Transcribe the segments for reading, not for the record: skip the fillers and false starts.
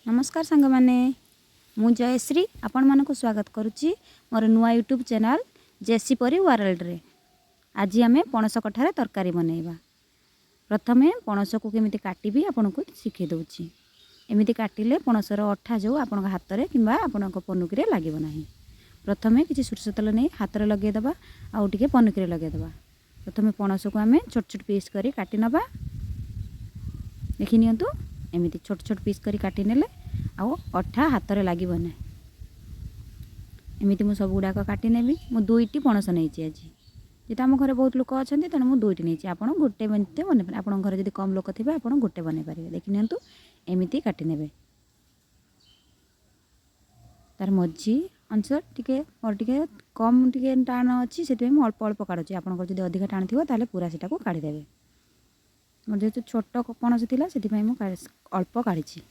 नमस्कार सांग माने मु जयश्री आपण मानक स्वागत करुच्ची मोर नुआ यूट्यूब चैनल जेसी परी वर्ल्ड रे। आज आम पणस कठार तरकारी बनैबा। प्रथमे पणस को केमिति काटिबी आपन को सिखे दउची। एमिति काटिले पणसर अठा जो आपण हाथ रे किंबा आपण पनुकी रे लागिबो नाही। प्रथमे किछि सोरष तेल नै हाथ रे लगे दबा आ टिके पनुकी रे लगे दबा। प्रथमे पणस को आमे छोट छोट पीस करी काटि नबा। देखि नियंतु एमिति छोट छोट पीस करी काटि नेले आउ अठा हाथ रे लागिबो नै। एमिति मु सब गुडा को काटि नेबी। मु दुईटी पणस नैची आज जेटा हम घरे बहुत लोक अछंती तने मु दुईटी नैची। आपण गोटे बनते बने पारे। आपण घरे जदी कम लोक थिबे आपण गोटे बने पारिबे। देखि नियंतु एमिति काटि नेबे। तार मझी अंश टिके और टिके कम टिके टाण अछि सेते मु अल्प अल्प काढुची। आपण घर जदी अधिक टाण थिबो ताले पूरा सेटा को काढी देबे। मोर जेतु छोट पणस थिला सेति पई मु अल्प काढिची।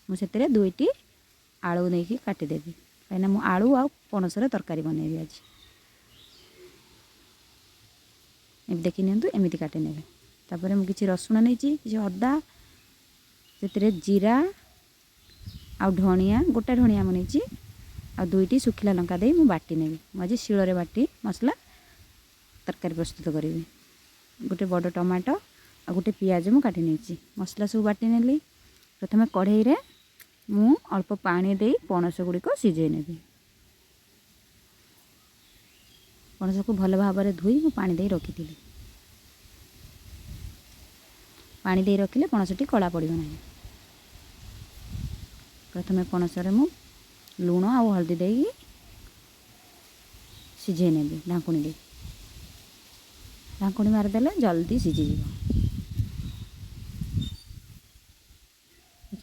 मु सेतरे दुईटी आलू नेकी काटि देबी। काइना मु आलू आ पणस रे तरकारी बनेबी आज। एबे देखि नियंतु एमिति काटि नेबे। तापरे मु किछि रसुण नेची, किछि अदा, सेतरे जीरा आ धनिया, गोटा धनिया मु नेची आ दुईटी सुखिला लंका देई मु बाटी नेबी। मु आज शिळ रे बाटी मसला तरकारी प्रस्तुत करिवि। गोटे बड़ टमाटो आ गोटे पियाज मु काटि नेची। मसला सब बाटी नेली। प्रथमे कढ़ाई रे मु अल्प पानी देई पणस गुडी को सिझे नेबी। पणस को भल भाव रे धोई मु पानी देई रखिथिली। पानी देई रखिले पणसटी कला पड़िबो नाही। प्रथमे पणस रे मु लूण आ हल्दी देई सिझे नेबी ढांकुणी देई। ढांकुणी मार देले जल्दी सिझी जिवो।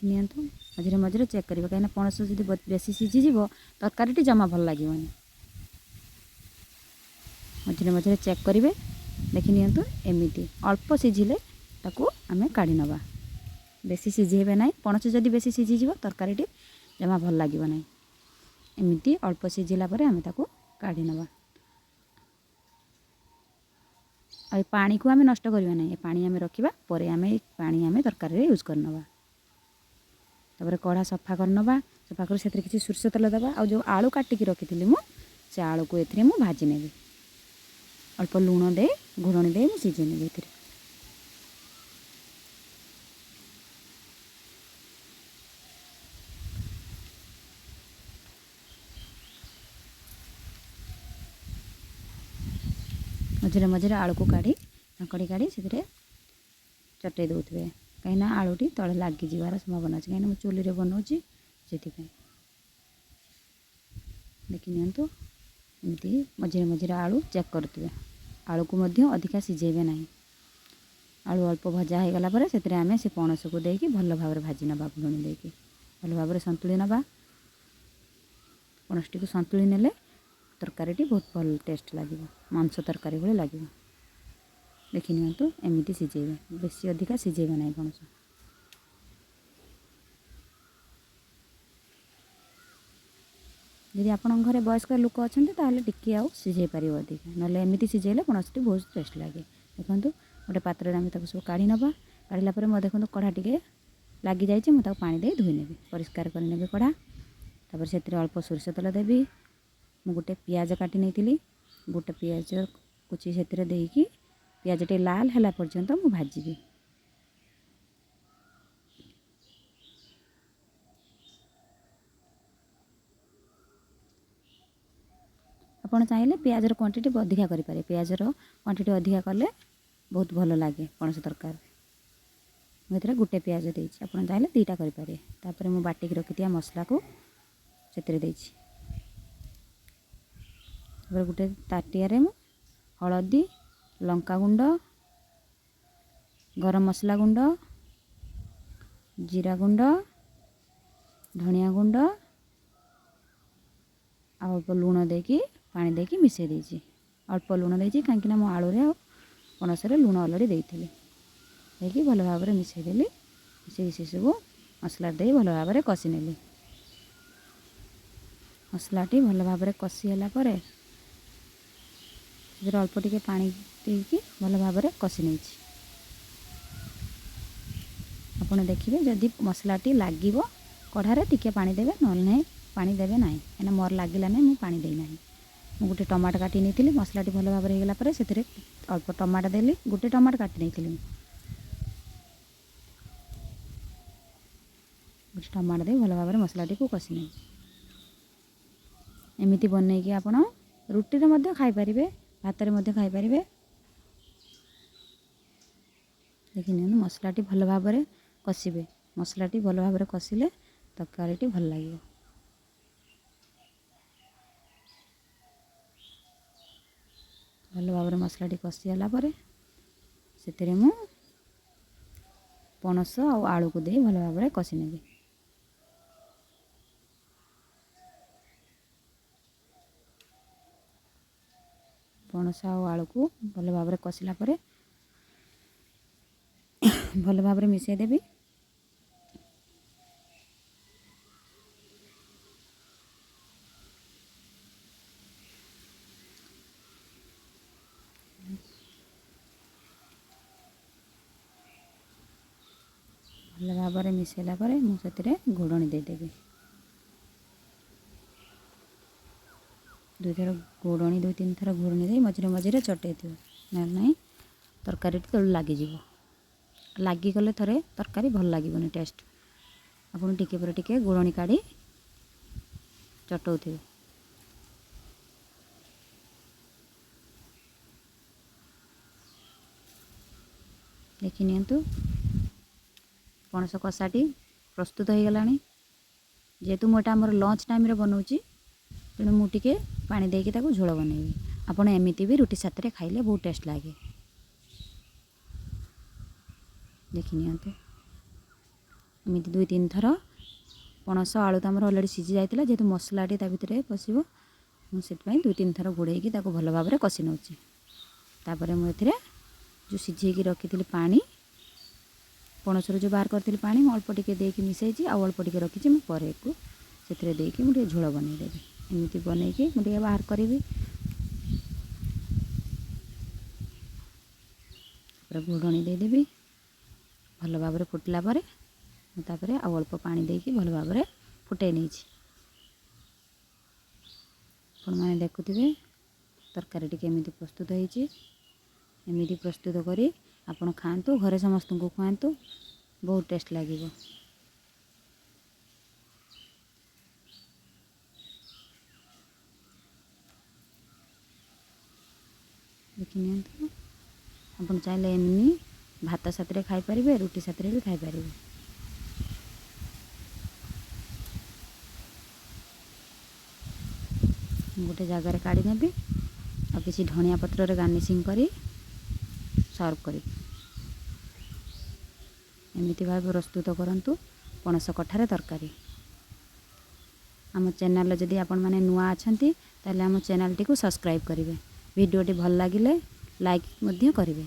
नियंतु मझे मझे चेक करिबा काइना पणस जदी बेसी सिझी जिवो तरकारीटी जमा भल लागिवनी। मझे मझे चेक करिवे। देखि नियंतु एमिति अल्प सिझिले ताकू आमे काढी नबा। बेसी सिझेबे नाही। पणस जदी बेसी सिझी जिवो तरकारीटी जमा भल लागिवो नाही। एमिति अल्प सिझिला परे आमे ताकू काढी नबा। आ पानी को आमे नष्ट करिबा नाही। ए पानी आमे रखिबा परे आमे पानी आमे तरकारी रे यूज करनबा। तापर कढ़ा सफा करनबा। सफा कर सेतरे किछि सोरष तेल दबा। आ जो आलू काटिकी रखिथिली मु से आलू को एथरे मु भाजी नेबी। अल्प लूण दे घोड़णी दे मु सिझे नेबी एथरे। मझे मझे आलू को काढ़ी ढांकड़ी काढ़ी से चटई दौथे। कहीं आलूटी तले लगी जीवार संभावना अच्छे। कहीं चूली रे बनाऊँगी से। देखि नियंतु एमती मझे मझे आलू चेक करुवे। आलू को मध्य अधिका सिझेबे नहीं। आलू अल्प भजा हो गला परे सेतरे आमे से पणस को देकी भल भाव भाजी नबा। घोड़णी देकी भल भाव संतुली नबा। पणसटी को संतुली नेले तरकारीटी बहुत भल टेस्ट लगे। मांस तरकारी भली लगे। देखि नियंतु एमिति सिझेबे। बेसी अधिका सिझेबे नहीं पणस। यदि आपण घरे वयस्क लोक अछंती ताहले टिके आउ सिझे पारिबो अधिका। नले एमिति सिझेले पणसटी बहुत टेस्ट लगे। देखंतु गोटे पात्र रे आमे ताको सब काढी नबा। काढिला परे म देखंतु कढ़ा टिके लागी जायछि। म ताको पानी दे धोई नेबी। परिष्कार कर नेबी कढ़ा। तापर सेतरे अल्प सोरष तेल देबी। मु गोटे पियाज काटी नेतिली। गोटे पियाज कुची सेतरे देकी पियाज टे लाल हला पर्यंत मु भाजीबी। आपण चाहिले पियाजर क्वांटिटी अधिका करि पारे। पियाजर क्वांटिटी अधिका कले बहुत भल लागे पणस तरकारी। मुझे गोटे पियाज देछि। आपण चाहिले दुईटा करि पारे। तापर मु बाटी रखिथिया मसला को सेतरे देछि। तापर गोटे ताटिया रे मु हळदी, लंका गुंड, गरम मसला गुंड, जीरा गुंड, धनिया गुंड अल्प लूण देकी पानी देकी मिसई देछि। अल्प लूण देछि कांकि ना मो आलू रे पणस रे लूण ऑलरेडी देइथिली। देकी भल भाव रे मिसई देली। मिसई से सब मसला दे भल भाव रे कसी नेली। मसलाटी भल भाव रे कसी होला परे अल्प टिके पानी देकी भल भाव रे कसी नेछि। आपण देखिए जदि मसलाटी लागिबो कढ़ारे टिके पानी देवे नल नहीं पानी देवे ना एना मोर लगिला नहीं मुझे पानी देना मुझे गोटे टमाटो काटी नहीं मसलाटी भल भाव में होगला से अल्प टमाटो देली गोटे टमाटो काटी नहीं गोटे टमाटो दे भल भाव में मसलाटी को कषि नहीं एमती बनई कि आप रुटी रे खाईपारे भात रे खाईपारे देखिए मसलाटी भल भाव में कषिबे मसलाटी भल भाव में कषिले तरकारी भल लगे भल भाव में मसलाटी कषिगला से पणस आलू को दे भल भाव में कषि नेबी पणस आलू को भल भाव में कषिला भल भाव में मिसई देबी भल भाव में मिसैला मुझे घोड़नी देदेवी दुई थर घोड़नी 2-3 थर घोड़नी दे मझे मझे चटे थो ना तरकारी तलू लगिज लगिगले थे तरकारी भल लगे टेस्ट आपन टिके पर टिके घोड़नी काढ़ी चटौथे देखि नियंतु पणस कषाटी प्रस्तुत हो गला जेहेतु मोटा आमर लंच टाइम रे बनाऊँगी तेणु मुझे पानी देकी ताको झोल बनैबी आपन एमती भी रुटी साथ रे खाइले बहुत टेस्ट लगे देखि नियंतु एमती 2-3 थर पणस आलू तो आमर अलरेडी सीझी जाइतिला जेहेतु मसलाटी ता भितर पशिबो मुझे 2-3 थर घोड़ेकी ताको भल भाव में कषि नौची तापर मुझे जो सीझेकी रखी पानी पणस जो बाहर करी पानी अल्प टिके देकी मिसई आउ अल्प टिके रखी मुझे को से देकी मुझे झोल बनईदेवी एमती बनईकी मुझे बाहर करी घोड़नी देदेवी भल भाव में फुटला तापर आउ अल्प पानी देकी भल भाव में फुटे नहीं मैंने देखुवे तरकारी केमी प्रस्तुत होती एमती प्रस्तुत करी आपण खातु घरे समस्त को खुआतु बहुत टेस्ट लगे देखि नियंतु आपण चाहे एमनी भात साथ रे खाई परिबे रुटी साथ रे भी खाई परिबे गोटे जगार काढ़ी नेबी और किसी धनिया पत्र रे गार्निशिंग करी सर्व करी एमती भाव प्रस्तुत करंतु पणस कठारे तरकारी आम चैनल जदि आपण माने नुआ अछंती ताले आम चैनल टी को सब्सक्राइब करेंगे वीडियोटी भल लगिले लाइक मध्य करेंगे।